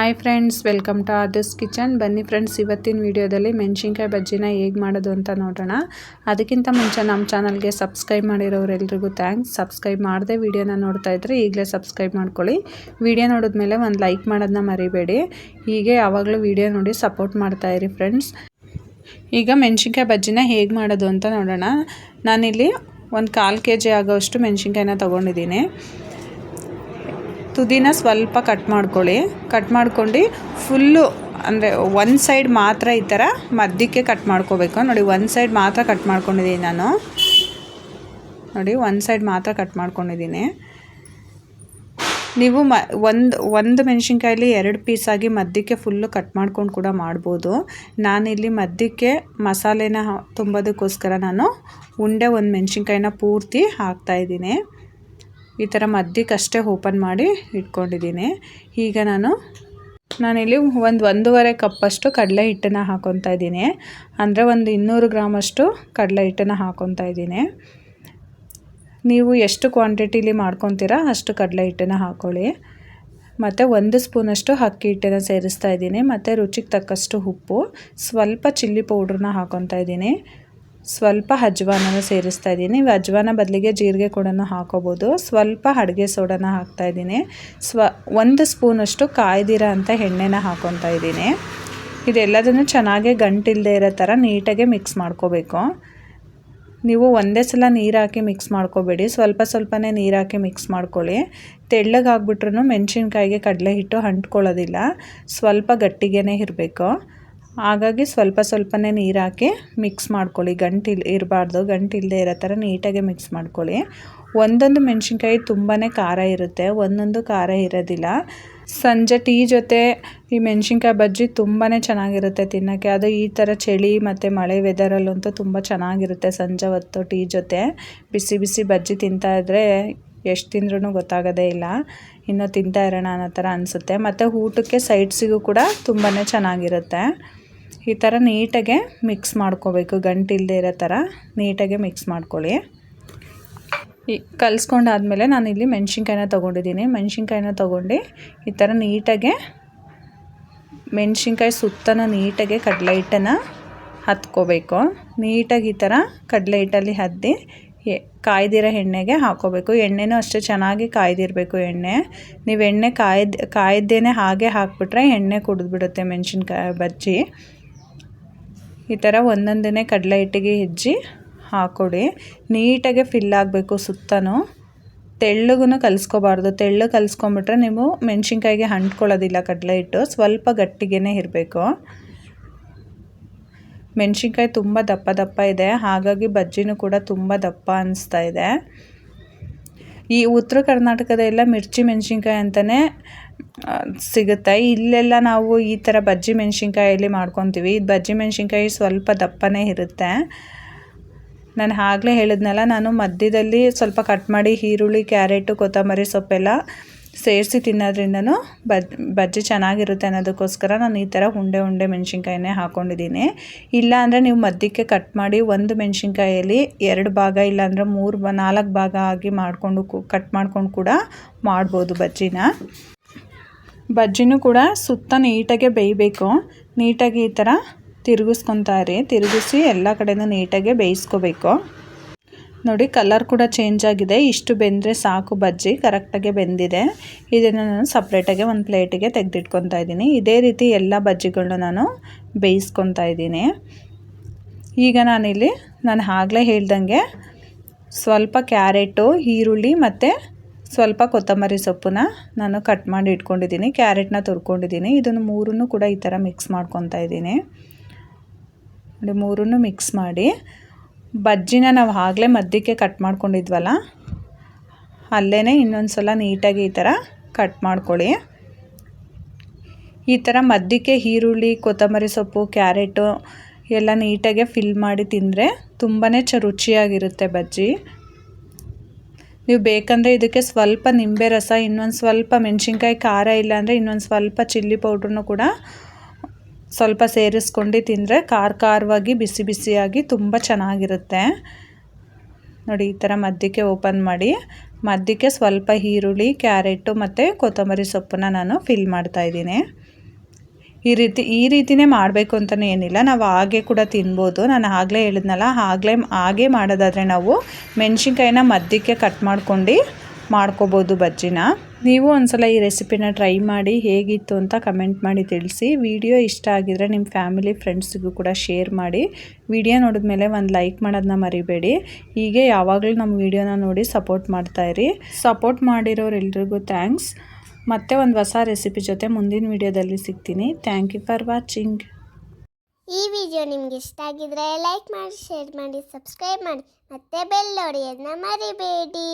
Hi friends, welcome to ಆದರ್ಸ್ kitchen. ಬನ್ನಿ friends, ಇವತ್ತಿನ ವಿಡಿಯೋದಲ್ಲಿ ಮೆಣಸಿನ್ಕಾಯಿ ಬಜ್ಜಿನ ಹೇಗೆ ಮಾಡೋದು ಅಂತ ನೋಡೋಣ. ಅದಕ್ಕಿಂತ ಮುಂಚೆ ನಮ್ಮ ಚಾನಲ್ಗೆ ಸಬ್ಸ್ಕ್ರೈಬ್ ಮಾಡಿರೋರೆಲ್ರಿಗೂ ಥ್ಯಾಂಕ್ಸ್. ಸಬ್ಸ್ಕ್ರೈಬ್ ಮಾಡದೆ ವಿಡಿಯೋನ ನೋಡ್ತಾ ಇದ್ದರೆ ಈಗಲೇ ಸಬ್ಸ್ಕ್ರೈಬ್ ಮಾಡ್ಕೊಳ್ಳಿ. ವಿಡಿಯೋ ನೋಡಿದ್ಮೇಲೆ ಒಂದು ಲೈಕ್ ಮಾಡೋದನ್ನ ಮರಿಬೇಡಿ. ಹೀಗೆ ಯಾವಾಗಲೂ ವಿಡಿಯೋ ನೋಡಿ ಸಪೋರ್ಟ್ ಮಾಡ್ತಾಯಿರಿ ಫ್ರೆಂಡ್ಸ್. ಈಗ ಮೆಣಸಿನ್ಕಾಯಿ ಬಜ್ಜಿನ ಹೇಗೆ ಮಾಡೋದು ಅಂತ ನೋಡೋಣ. ನಾನಿಲ್ಲಿ ಒಂದು 1/4 kg ಆಗೋಷ್ಟು ಮೆಣಸಿನ್ಕಾಯಿನ ತೊಗೊಂಡಿದ್ದೀನಿ. ತುದಿನ ಸ್ವಲ್ಪ ಕಟ್ ಮಾಡ್ಕೊಳ್ಳಿ. ಕಟ್ ಮಾಡ್ಕೊಂಡು ಫುಲ್ಲು ಅಂದರೆ ಒಂದು ಸೈಡ್ ಮಾತ್ರ ಈ ಥರ ಮಧ್ಯಕ್ಕೆ ಕಟ್ ಮಾಡ್ಕೋಬೇಕು. ನೋಡಿ, ಒಂದು ಸೈಡ್ ಮಾತ್ರ ಕಟ್ ಮಾಡ್ಕೊಂಡಿದ್ದೀನಿ ನಾನು. ನೋಡಿ, ಒಂದು ಸೈಡ್ ಮಾತ್ರ ಕಟ್ ಮಾಡ್ಕೊಂಡಿದ್ದೀನಿ. ನೀವು ಒಂದು ಮೆಣಸಿನ್ಕಾಯಲ್ಲಿ 2 ಪೀಸಾಗಿ ಮಧ್ಯಕ್ಕೆ ಫುಲ್ಲು ಕಟ್ ಮಾಡ್ಕೊಂಡು ಕೂಡ ಮಾಡ್ಬೋದು. ನಾನಿಲ್ಲಿ ಮಧ್ಯಕ್ಕೆ ಮಸಾಲೆನ ತುಂಬೋದಕ್ಕೋಸ್ಕರ ನಾನು ಉಂಡೆ ಒಂದು ಮೆಣಸಿನ್ಕಾಯಿನ ಪೂರ್ತಿ ಹಾಕ್ತಾಯಿದ್ದೀನಿ. ಈ ಥರ ಮಧ್ಯಕ್ಕಷ್ಟೇ ಓಪನ್ ಮಾಡಿ ಇಟ್ಕೊಂಡಿದ್ದೀನಿ. ಈಗ ನಾನಿಲ್ಲಿ 1.5 ಕಪ್ಪಷ್ಟು ಕಡಲೆ ಹಿಟ್ಟನ್ನು ಹಾಕ್ಕೊತಾ ಇದ್ದೀನಿ. ಅಂದರೆ ಒಂದು 200 ಗ್ರಾಮಷ್ಟು ಕಡಲೆ ಹಿಟ್ಟನ್ನು ಹಾಕ್ಕೊತಾ ಇದ್ದೀನಿ. ನೀವು ಎಷ್ಟು ಕ್ವಾಂಟಿಟಿಲಿ ಮಾಡ್ಕೊತೀರಾ ಅಷ್ಟು ಕಡಲೆ ಹಿಟ್ಟನ್ನು ಹಾಕ್ಕೊಳ್ಳಿ. ಮತ್ತು 1 ಸ್ಪೂನಷ್ಟು ಅಕ್ಕಿ ಹಿಟ್ಟನ್ನು ಸೇರಿಸ್ತಾ ಇದ್ದೀನಿ. ಮತ್ತು ರುಚಿಗೆ ತಕ್ಕಷ್ಟು ಉಪ್ಪು, ಸ್ವಲ್ಪ ಚಿಲ್ಲಿ ಪೌಡ್ರನ್ನ ಹಾಕ್ಕೊತಾ ಇದ್ದೀನಿ. ಸ್ವಲ್ಪ ಅಜ್ವಾನ ಸೇರಿಸ್ತಾ ಇದ್ದೀನಿ. ನೀವು ಅಜ್ವಾನ ಬದಲಿಗೆ ಜೀರಿಗೆ ಕೂಡ ಹಾಕೋಬೋದು. ಸ್ವಲ್ಪ ಅಡುಗೆ ಸೋಡಾನ ಹಾಕ್ತಾಯಿದ್ದೀನಿ. 1 ಸ್ಪೂನಷ್ಟು ಕಾಯ್ದಿರೋ ಅಂಥ ಎಣ್ಣೆನ ಹಾಕ್ಕೊತಾ ಇದ್ದೀನಿ. ಇದೆಲ್ಲದನ್ನು ಚೆನ್ನಾಗಿ ಗಂಟಿಲ್ಲದೆ ಇರೋ ಥರ ನೀಟಾಗಿ ಮಿಕ್ಸ್ ಮಾಡ್ಕೋಬೇಕು. ನೀವು ಒಂದೇ ಸಲ ನೀರು ಹಾಕಿ ಮಿಕ್ಸ್ ಮಾಡ್ಕೋಬೇಡಿ, ಸ್ವಲ್ಪನೇ ನೀರು ಹಾಕಿ ಮಿಕ್ಸ್ ಮಾಡ್ಕೊಳ್ಳಿ. ತೆಳ್ಳಗಾಗ್ಬಿಟ್ರೂ ಮೆಣಸಿನ್ಕಾಯಿಗೆ ಕಡಲೆ ಹಿಟ್ಟು ಅಂಟ್ಕೊಳ್ಳೋದಿಲ್ಲ, ಸ್ವಲ್ಪ ಗಟ್ಟಿಗೆ ಇರಬೇಕು. ಹಾಗಾಗಿ ಸ್ವಲ್ಪನೇ ನೀರು ಹಾಕಿ ಮಿಕ್ಸ್ ಮಾಡ್ಕೊಳ್ಳಿ. ಇರಬಾರ್ದು, ಗಂಟಿಲ್ಲದೆ ಇರೋ ಥರ ನೀಟಾಗಿ ಮಿಕ್ಸ್ ಮಾಡ್ಕೊಳ್ಳಿ. ಒಂದೊಂದು ಮೆಣಸಿನ್ಕಾಯಿ ತುಂಬಾ ಖಾರ ಇರುತ್ತೆ, ಒಂದೊಂದು ಖಾರ ಇರೋದಿಲ್ಲ. ಸಂಜೆ ಟೀ ಜೊತೆ ಈ ಮೆಣಸಿನ್ಕಾಯಿ ಬಜ್ಜಿ ತುಂಬಾ ಚೆನ್ನಾಗಿರುತ್ತೆ ತಿನ್ನೋಕ್ಕೆ. ಅದು ಈ ಥರ ಚಳಿ ಮತ್ತು ಮಳೆ ವೆದರಲ್ಲಂತೂ ತುಂಬ ಚೆನ್ನಾಗಿರುತ್ತೆ. ಸಂಜೆ ಹೊತ್ತು ಟೀ ಜೊತೆ ಬಿಸಿ ಬಿಸಿ ಬಜ್ಜಿ ತಿಂತಾಯಿದ್ರೆ ಎಷ್ಟು ತಿಂದ್ರೂ ಗೊತ್ತಾಗೋದೇ ಇಲ್ಲ, ಇನ್ನೂ ತಿಂತಾ ಇರೋಣ ಅನ್ನೋ ಥರ ಅನಿಸುತ್ತೆ. ಮತ್ತು ಊಟಕ್ಕೆ ಸೈಡ್ಸಿಗೂ ಕೂಡ ತುಂಬಾ ಚೆನ್ನಾಗಿರುತ್ತೆ. ಈ ಥರ ನೀಟಾಗೆ ಮಿಕ್ಸ್ ಮಾಡ್ಕೋಬೇಕು, ಗಂಟಿಲ್ಲದೆ ಇರೋ ಥರ ನೀಟಾಗೆ ಮಿಕ್ಸ್ ಮಾಡ್ಕೊಳ್ಳಿ. ಕಲಿಸ್ಕೊಂಡಾದ್ಮೇಲೆ ನಾನಿಲ್ಲಿ ಮೆಣಸಿನ್ಕಾಯಿನ ತೊಗೊಂಡಿದ್ದೀನಿ. ಮೆಣಸಿನ್ಕಾಯಿನ ತೊಗೊಂಡು ಈ ಥರ ನೀಟಾಗೆ ಮೆಣಸಿನ್ಕಾಯಿ ಸುತ್ತನ ನೀಟಾಗೆ ಕಡಲೆ ಹಿಟ್ಟನ್ನು ಹತ್ಕೋಬೇಕು. ನೀಟಾಗಿ ಈ ಥರ ಕಡಲೆ ಹಿಟ್ಟಲ್ಲಿ ಹದ್ದಿ ಕಾಯ್ದಿರೋ ಎಣ್ಣೆಗೆ ಹಾಕ್ಕೋಬೇಕು. ಎಣ್ಣೆನೂ ಅಷ್ಟೇ ಚೆನ್ನಾಗಿ ಕಾಯ್ದಿರಬೇಕು ಎಣ್ಣೆ. ನೀವು ಎಣ್ಣೆ ಕಾಯ್ದೇನೆ ಹಾಗೆ ಹಾಕ್ಬಿಟ್ರೆ ಎಣ್ಣೆ ಕುಡಿದ್ಬಿಡುತ್ತೆ ಮೆಣಸಿನ್ಕಾಯಿ ಬಜ್ಜಿ. ಈ ಥರ ಒಂದೊಂದೇ ಕಡಲೆ ಹಿಟ್ಟಿಗೆ ಹೆಜ್ಜಿ ಹಾಕ್ಕೊಡಿ. ನೀಟಾಗೆ ಫಿಲ್ ಆಗಬೇಕು ಸುತ್ತನೂ. ತೆಳ್ಳಗೂ ಕಲಿಸ್ಕೋಬಾರ್ದು. ತೆಳ್ಳಗೆ ಕಲಿಸ್ಕೊಂಬಿಟ್ರೆ ನೀವು ಮೆಣಸಿನ್ಕಾಯಿಗೆ ಅಂಟ್ಕೊಳ್ಳೋದಿಲ್ಲ ಕಡಲೆ ಹಿಟ್ಟು, ಸ್ವಲ್ಪ ಗಟ್ಟಿಗೆ ಇರಬೇಕು. ಮೆಣಸಿನ್ಕಾಯಿ ತುಂಬ ದಪ್ಪ ಇದೆ, ಹಾಗಾಗಿ ಬಜ್ಜಿನೂ ಕೂಡ ತುಂಬ ದಪ್ಪ ಅನಿಸ್ತಾ ಇದೆ. ಈ ಉತ್ತರ ಕರ್ನಾಟಕದೆಲ್ಲ ಮಿರ್ಚಿ ಮೆಣಸಿನ್ಕಾಯಿ ಅಂತಲೇ ಸಿಗುತ್ತೆ. ಇಲ್ಲೆಲ್ಲ ನಾವು ಈ ಥರ ಬಜ್ಜಿ ಮೆಣಸಿನ್ಕಾಯಲ್ಲಿ ಮಾಡ್ಕೊತೀವಿ. ಇದು ಬಜ್ಜಿ ಮೆಣಸಿನ್ಕಾಯಿ ಸ್ವಲ್ಪ ದಪ್ಪನೇ ಇರುತ್ತೆ. ನಾನು ಆಗಲೇ ಹೇಳಿದ್ನಲ್ಲ, ನಾನು ಮಧ್ಯದಲ್ಲಿ ಸ್ವಲ್ಪ ಕಟ್ ಮಾಡಿ ಈರುಳ್ಳಿ, ಕ್ಯಾರೆಟು, ಕೊತ್ತಂಬರಿ ಸೊಪ್ಪೆಲ್ಲ ಸೇರಿಸಿ ತಿನ್ನೋದ್ರಿಂದನೂ ಬಜ್ಜಿ ಚೆನ್ನಾಗಿರುತ್ತೆ ಅನ್ನೋದಕ್ಕೋಸ್ಕರ ನಾನು ಈ ಥರ ಉಂಡೆ ಮೆಣಸಿನ್ಕಾಯಿನೇ ಹಾಕ್ಕೊಂಡಿದ್ದೀನಿ. ಇಲ್ಲ ಅಂದರೆ ನೀವು ಮಧ್ಯಕ್ಕೆ ಕಟ್ ಮಾಡಿ ಒಂದು ಮೆಣಸಿನ್ಕಾಯಲ್ಲಿ 2 ಭಾಗ ಇಲ್ಲಾಂದರೆ 4 ಭಾಗ ಆಗಿ ಕಟ್ ಮಾಡ್ಕೊಂಡು ಕೂಡ ಮಾಡ್ಬೋದು ಬಜ್ಜಿನೂ ಕೂಡ ಸುತ್ತ ನೀಟಾಗೆ ಬೇಯಬೇಕು. ನೀಟಾಗಿ ಈ ಥರ ತಿರುಗಿಸಿ ಎಲ್ಲ ಕಡೆಯೂ ನೀಟಾಗಿ ಬೇಯಿಸ್ಕೋಬೇಕು. ನೋಡಿ, ಕಲರ್ ಕೂಡ ಚೇಂಜ್ ಆಗಿದೆ. ಇಷ್ಟು ಬೆಂದರೆ ಸಾಕು, ಬಜ್ಜಿ ಕರೆಕ್ಟಾಗಿ ಬೆಂದಿದೆ. ಇದನ್ನು ನಾನು ಸಪ್ರೇಟಾಗಿ ಒಂದು ಪ್ಲೇಟಿಗೆ ತೆಗೆದಿಟ್ಕೊತಾ ಇದ್ದೀನಿ. ಇದೇ ರೀತಿ ಎಲ್ಲ ಬಜ್ಜಿಗಳನ್ನ ನಾನು ಬೇಯಿಸ್ಕೊತಾ ಇದ್ದೀನಿ. ಈಗ ನಾನು ಆಗಲೇ ಹೇಳ್ದಂಗೆ ಸ್ವಲ್ಪ ಕ್ಯಾರೆಟು, ಈರುಳ್ಳಿ ಮತ್ತು ಸ್ವಲ್ಪ ಕೊತ್ತಂಬರಿ ಸೊಪ್ಪನ್ನ ನಾನು ಕಟ್ ಮಾಡಿ ಇಟ್ಕೊಂಡಿದ್ದೀನಿ. ಕ್ಯಾರೆಟ್ನ ತುರ್ಕೊಂಡಿದ್ದೀನಿ. ಇದನ್ನು 3 ಕೂಡ ಈ ಥರ ಮಿಕ್ಸ್ ಮಾಡ್ಕೊತಾ ಇದ್ದೀನಿ. ನೋಡಿ, 3 ಮಿಕ್ಸ್ ಮಾಡಿ ಬಜ್ಜಿನ ನಾವು ಆಗಲೇ ಮಧ್ಯಕ್ಕೆ ಕಟ್ ಮಾಡ್ಕೊಂಡಿದ್ವಲ್ಲ, ಅಲ್ಲೇ ಇನ್ನೊಂದು ಸಲ ನೀಟಾಗಿ ಈ ಥರ ಕಟ್ ಮಾಡ್ಕೊಳ್ಳಿ. ಈ ಥರ ಮಧ್ಯಕ್ಕೆ ಈರುಳ್ಳಿ, ಕೊತ್ತಂಬರಿ ಸೊಪ್ಪು, ಕ್ಯಾರೆಟು ಎಲ್ಲ ನೀಟಾಗೆ ಫಿಲ್ ಮಾಡಿ ತಿಂದರೆ ತುಂಬಾ ರುಚಿಯಾಗಿರುತ್ತೆ ಬಜ್ಜಿ. ನೀವು ಬೇಕಂದರೆ ಇದಕ್ಕೆ ಸ್ವಲ್ಪ ನಿಂಬೆ ರಸ, ಇನ್ನೊಂದು ಸ್ವಲ್ಪ ಮೆಣಸಿನ್ಕಾಯಿ ಖಾರ ಇಲ್ಲ ಅಂದರೆ ಇನ್ನೊಂದು ಸ್ವಲ್ಪ ಚಿಲ್ಲಿ ಪೌಡ್ರನ್ನು ಕೂಡ ಸ್ವಲ್ಪ ಸೇರಿಸ್ಕೊಂಡು ತಿಂದರೆ ಖಾರವಾಗಿ ಬಿಸಿ ಬಿಸಿಯಾಗಿ ತುಂಬ ಚೆನ್ನಾಗಿರುತ್ತೆ. ನೋಡಿ, ಈ ಥರ ಮಧ್ಯಕ್ಕೆ ಓಪನ್ ಮಾಡಿ ಮಧ್ಯಕ್ಕೆ ಸ್ವಲ್ಪ ಈರುಳ್ಳಿ, ಕ್ಯಾರೆಟು ಮತ್ತು ಕೊತ್ತಂಬರಿ ಸೊಪ್ಪನ್ನ ನಾನು ಫಿಲ್ ಮಾಡ್ತಾಯಿದ್ದೀನಿ. ಈ ರೀತಿನೇ ಮಾಡಬೇಕು ಅಂತಲೇ ಏನಿಲ್ಲ, ನಾವು ಹಾಗೆ ಕೂಡ ತಿನ್ಬೋದು. ನಾನು ಆಗಲೇ ಹೇಳಿದ್ನಲ್ಲ, ಹಾಗೆ ಮಾಡೋದಾದರೆ ನಾವು ಮೆಣಸಿನ್ಕಾಯಿನ ಮಧ್ಯಕ್ಕೆ ಕಟ್ ಮಾಡ್ಕೋಬೋದು ಬಜ್ಜಿನ. ನೀವು ಒಂದ್ಸಲ ಈ ರೆಸಿಪಿನ ಟ್ರೈ ಮಾಡಿ ಹೇಗಿತ್ತು ಅಂತ ಕಮೆಂಟ್ ಮಾಡಿ ತಿಳಿಸಿ. ವಿಡಿಯೋ ಇಷ್ಟ ಆಗಿದ್ರೆ ನಿಮ್ಮ ಫ್ಯಾಮಿಲಿ ಫ್ರೆಂಡ್ಸಿಗೂ ಕೂಡ ಶೇರ್ ಮಾಡಿ. ವಿಡಿಯೋ ನೋಡಿದ್ಮೇಲೆ ಒಂದು ಲೈಕ್ ಮಾಡೋದನ್ನ ಮರಿಬೇಡಿ. ಹೀಗೆ ಯಾವಾಗಲೂ ನಮ್ಮ ವಿಡಿಯೋನ ನೋಡಿ ಸಪೋರ್ಟ್ ಮಾಡ್ತಾಯಿರಿ. ಸಪೋರ್ಟ್ ಮಾಡಿರೋರೆಲ್ರಿಗೂ ಥ್ಯಾಂಕ್ಸ್. ಮತ್ತೆ ಒಂದು ಹೊಸ ರೆಸಿಪಿ ಜೊತೆ ಮುಂದಿನ ವಿಡಿಯೋದಲ್ಲಿ ಸಿಗ್ತೀನಿ. Thank you for watching. ಈ ವಿಡಿಯೋ ನಿಮ್ಗೆ ಇಷ್ಟ ಆಗಿದ್ರೆ ಲೈಕ್ ಮಾಡಿ, ಶೇರ್ ಮಾಡಿ, ಸಬ್ಸ್ಕ್ರೈಬ್ ಮಾಡಿ, ಮತ್ತೆ ಬೆಲ್ ಹೊಡೆಯೋದನ್ನ ಮರಿಬೇಡಿ.